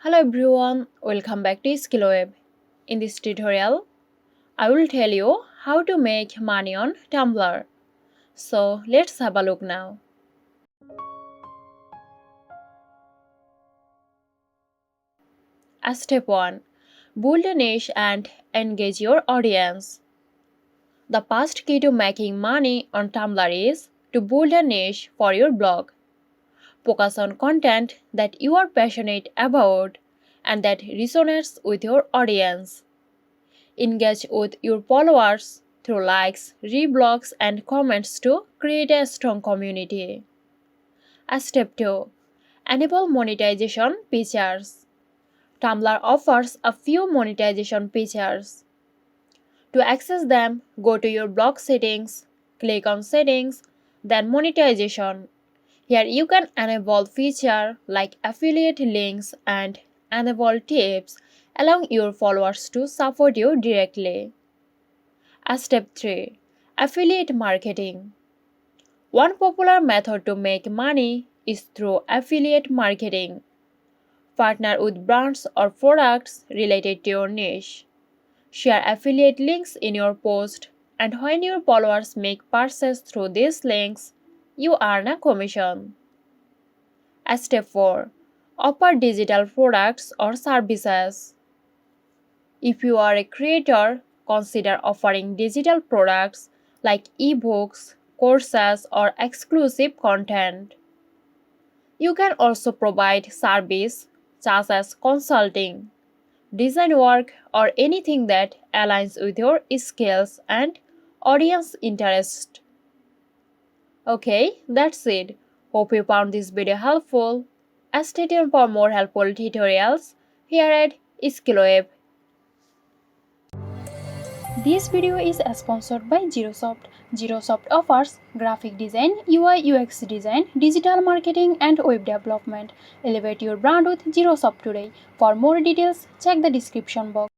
Hello everyone, welcome back to SkillWeb. In this tutorial, I will tell you how to make money on Tumblr. So let's have a look now. As step 1, build a niche and engage your audience. The first key to making money on Tumblr is to build a niche for your blog. Focus on content that you are passionate about and that resonates with your audience. Engage with your followers through likes, reblogs, and comments to create a strong community. As step 2, enable monetization features. Tumblr offers a few monetization features. To access them, go to your blog settings, click on settings, then monetization. Here you can enable features like affiliate links and enable tips, allowing your followers to support you directly. As step 3, affiliate marketing. One popular method to make money is through affiliate marketing. Partner with brands or products related to your niche. Share affiliate links in your post, and when your followers make purchases through these links, you earn a commission. As step 4, offer digital products or services. If you are a creator, consider offering digital products like ebooks, courses, or exclusive content. You can also provide service such as consulting, design work, or anything that aligns with your skills and audience interest. Okay, that's it. Hope you found this video helpful. Stay tuned for more helpful tutorials here at SkillWeb. This video is sponsored by Zerosoft. Zerosoft offers graphic design, UI UX design, digital marketing, and web development. Elevate your brand with Zerosoft today. For more details, check the description box.